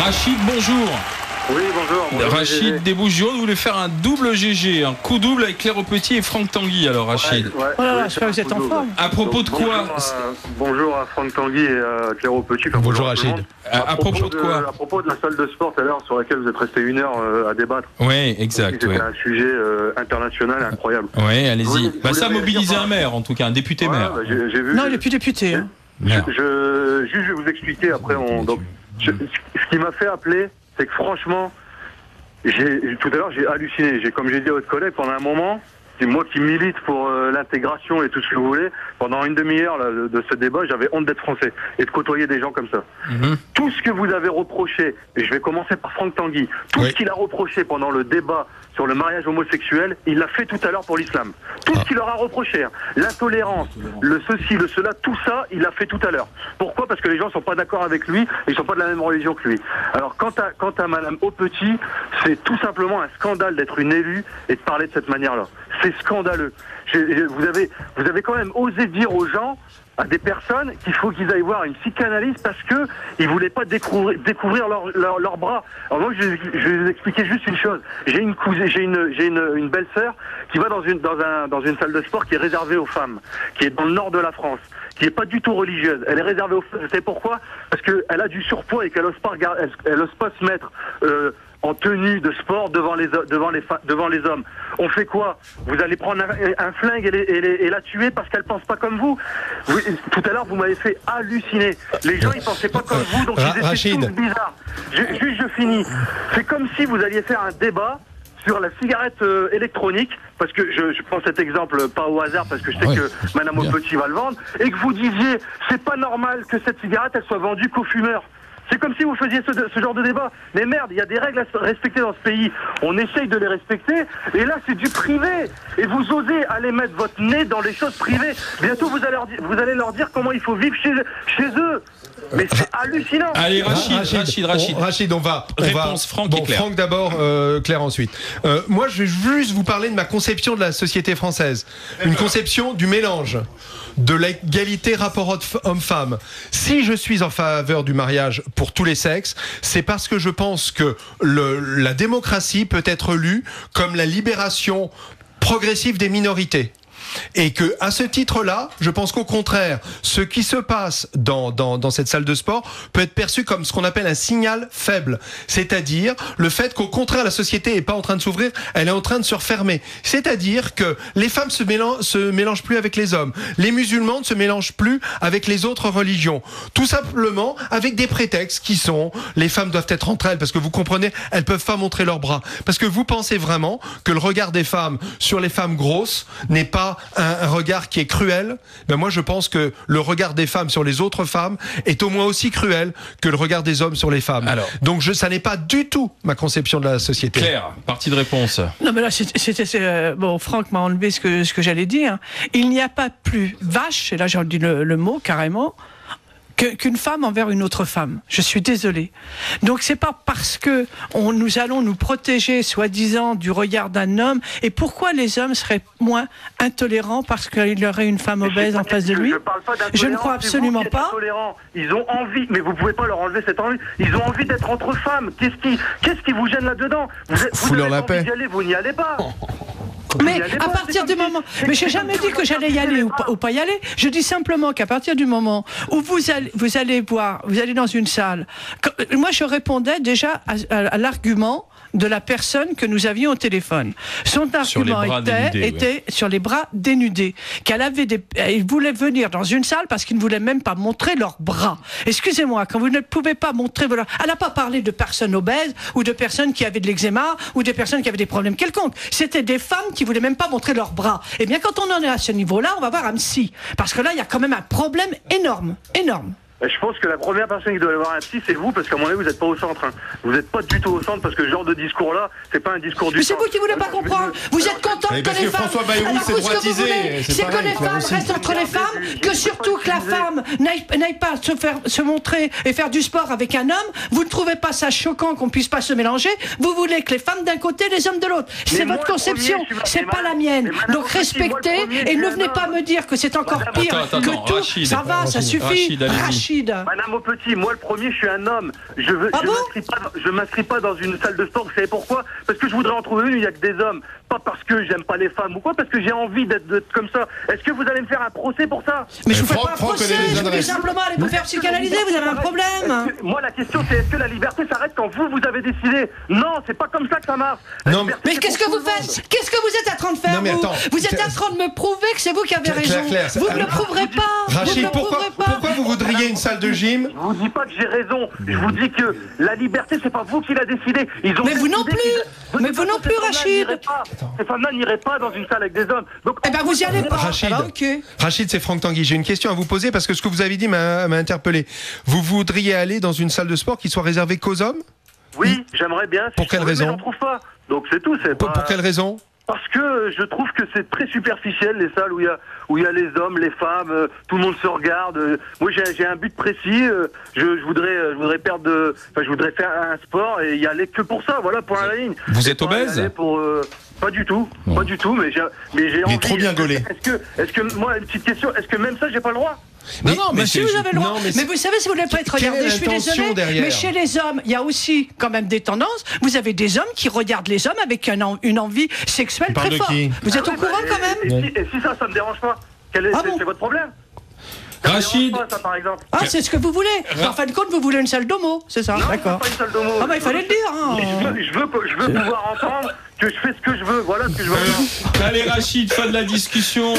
Rachid, bonjour. Oui, bonjour. Rachid des Bouches-du-Rhône voulait faire un double GG, un coup double avec Claire Petit et Franck Tanguy. Alors Rachid. Ouais, j'espère que vous êtes en forme. À propos de quoi? Bonjour à Franck Tanguy et à Claire Petit. Bonjour Rachid. À propos de quoi? À propos de la salle de sport tout à l'heure sur laquelle vous êtes resté 1 heure à débattre. Oui, exact. C'était un sujet international incroyable. Oui, allez-y. Ça a mobilisé un maire, en tout cas, un député-maire. J'ai vu. Non, il n'est plus député. Hein. Je vais vous expliquer après. Ce qui m'a fait appeler, c'est que franchement, tout à l'heure j'ai halluciné. Comme j'ai dit à votre collègue, pendant un moment, c'est moi qui milite pour l'intégration et tout ce que vous voulez. Pendant une demi-heure de ce débat, j'avais honte d'être français et de côtoyer des gens comme ça. Tout ce que vous avez reproché, et je vais commencer par Franck Tanguy, ce qu'il a reproché pendant le débat sur le mariage homosexuel, il l'a fait tout à l'heure pour l'islam. Tout ce qu'il leur a reproché, l'intolérance, le ceci, le cela, tout ça, il l'a fait tout à l'heure. Pourquoi? Parce que les gens sont pas d'accord avec lui, ils sont pas de la même religion que lui. Alors quant à Madame Aupetit, c'est tout simplement un scandale d'être une élue et de parler de cette manière-là. C'est scandaleux. Vous avez quand même osé dire aux gens, à des personnes, qu'il faut qu'ils aillent voir une psychanalyste parce que ils voulaient pas découvrir leurs bras. Alors moi, je vais vous expliquer juste une chose. J'ai une belle-sœur qui va dans une salle de sport qui est réservée aux femmes, qui est dans le nord de la France, qui est pas du tout religieuse. Elle est réservée aux femmes. Vous savez pourquoi? Parce qu'elle a du surpoids et qu'elle ose pas se mettre en tenue de sport devant les hommes. On fait quoi? Vous allez prendre un flingue et la tuer parce qu'elle pense pas comme vous. Tout à l'heure, vous m'avez fait halluciner. Les gens, ils pensaient pas comme vous, donc ils étaient tous bizarres. Je finis. C'est comme si vous alliez faire un débat sur la cigarette électronique, parce que je prends cet exemple pas au hasard, parce que je sais que Madame Aupetit va le vendre, et que vous disiez, c'est pas normal que cette cigarette, elle soit vendue qu'aux fumeurs. C'est comme si vous faisiez ce genre de débat. Mais merde, il y a des règles à respecter dans ce pays. On essaye de les respecter. Et là, c'est du privé. Et vous osez aller mettre votre nez dans les choses privées. Bientôt, vous allez leur dire comment il faut vivre chez eux. Mais c'est hallucinant. Allez, Rachid, on va. Réponse Franck et Claire. Franck d'abord, Claire ensuite. Moi, je vais juste vous parler de ma conception de la société française. Une conception du mélange, de l'égalité rapport homme-femme. Si je suis en faveur du mariage pour tous les sexes, c'est parce que je pense que la démocratie peut être lue comme la libération progressive des minorités. Et que, à ce titre-là, je pense qu'au contraire, ce qui se passe dans cette salle de sport peut être perçu comme ce qu'on appelle un signal faible. C'est-à-dire le fait qu'au contraire, la société est pas en train de s'ouvrir, elle est en train de se refermer. C'est-à-dire que les femmes se mélangent plus avec les hommes. Les musulmans ne se mélangent plus avec les autres religions. Tout simplement avec des prétextes qui sont les femmes doivent être entre elles, parce que vous comprenez, elles peuvent pas montrer leurs bras. Parce que vous pensez vraiment que le regard des femmes sur les femmes grosses n'est pas un regard qui est cruel. Ben moi je pense que le regard des femmes sur les autres femmes est au moins aussi cruel que le regard des hommes sur les femmes. Alors, donc ça n'est pas du tout ma conception de la société. Claire, partie de réponse. Non mais là bon, Franck m'a enlevé ce que j'allais dire. Il n'y a pas plus vache, et là j'ai dit le mot carrément, qu'une femme envers une autre femme. Je suis désolée. Donc c'est pas parce que nous allons nous protéger, soi-disant, du regard d'un homme. Et pourquoi les hommes seraient moins intolérants parce qu'il y aurait une femme obèse en face de lui? Je ne crois absolument pas. Ils ont envie, mais vous pouvez pas leur enlever cette envie. Ils ont envie d'être entre femmes. Qu'est-ce qui vous gêne là-dedans? Vous avez envie d'y aller, vous n'y allez pas. Mais à partir du moment, mais j'ai jamais dit que j'allais y aller ou pas y aller. Je dis simplement qu'à partir du moment où vous allez dans une salle, moi je répondais déjà à l'argument de la personne que nous avions au téléphone. Son argument était sur les bras dénudés. Elle voulait venir dans une salle parce qu'ils ne voulaient même pas montrer leurs bras. Excusez-moi, quand vous ne pouvez pas montrer elle n'a pas parlé de personnes obèses ou de personnes qui avaient de l'eczéma ou des personnes qui avaient des problèmes quelconques. C'était des femmes qui voulaient même pas montrer leurs bras. Eh bien, quand on en est à ce niveau-là, on va voir un psy. Parce que là, il y a quand même un problème énorme. Je pense que la première personne qui doit aller voir un psy, c'est vous, parce qu'à mon avis, vous n'êtes pas au centre. Hein. Vous n'êtes pas du tout au centre, parce que ce genre de discours-là, c'est pas un discours du centre. Mais c'est vous qui voulez pas comprendre. Vous êtes content que les femmes... François Bayrou s'est droitisé. C'est que les femmes restent entre les femmes, que surtout que la femme n'aille pas se montrer et faire du sport avec un homme. Vous ne trouvez pas ça choquant qu'on puisse pas se mélanger? Vous voulez que les femmes d'un côté, les hommes de l'autre. C'est votre conception, c'est pas la mienne. Donc respectez et ne venez pas me dire que c'est encore pire que tout. Ça va, ça suffit. Rachid. Madame Aupetit, moi le premier, je suis un homme. Je m'inscris pas dans une salle de sport. Vous savez pourquoi? Parce que je voudrais en trouver une où il y a que des hommes. Pas parce que j'aime pas les femmes ou quoi, parce que j'ai envie d'être comme ça. Est-ce que vous allez me faire un procès pour ça? Mais je vous fais pas un procès, je voulais simplement aller vous faire psychanalyser, vous avez un problème. Moi la question c'est est-ce que la liberté s'arrête quand vous avez décidé? Non, c'est pas comme ça que ça marche. Mais qu'est-ce que vous faites? Qu'est-ce que vous êtes en train de faire? Vous êtes en train de me prouver que c'est vous qui avez raison. Vous ne le prouverez pas. Rachid, pourquoi vous voudriez une salle de gym? Je vous dis pas que j'ai raison. Je vous dis que la liberté, c'est pas vous qui l'a décidé. Mais vous non plus. Mais vous non plus, Rachid. Ces femmes-là n'iraient pas dans une salle avec des hommes. Donc, eh ben vous y allez pas. Rachid, c'est Franck Tanguy. J'ai une question à vous poser parce que ce que vous avez dit m'a interpellé. Vous voudriez aller dans une salle de sport qui soit réservée qu'aux hommes? Oui, j'aimerais bien. Pour quelle raison? Mais on trouve pas. Donc c'est tout. Pour quelle raison? Parce que je trouve que c'est très superficiel les salles où il y a les hommes, les femmes, tout le monde se regarde. Moi j'ai un but précis. Je voudrais je voudrais faire un sport et y aller que pour ça. Voilà, pour la ligne. Vous êtes obèse? Pas du tout, pas du tout. Mais j'ai envie. Il est trop bien gaulé. Est-ce que moi une petite question. Est-ce que même ça j'ai pas le droit? Mais si vous avez le droit. Mais vous savez, si vous ne voulez pas être regardé, je suis désolée, mais chez les hommes, il y a aussi quand même des tendances. Vous avez des hommes qui regardent les hommes avec une envie sexuelle très forte. Vous êtes au courant quand même? Et si ça me dérange pas? C'est votre problème? Rachid, ça, par exemple. C'est ce que vous voulez. En fin de compte, vous voulez une salle d'homo, c'est ça? D'accord. Pas une salle d'homo. Il fallait le dire. Je veux pouvoir entendre que je fais ce que je veux. Voilà ce que je veux. Allez Rachid, fin de la discussion.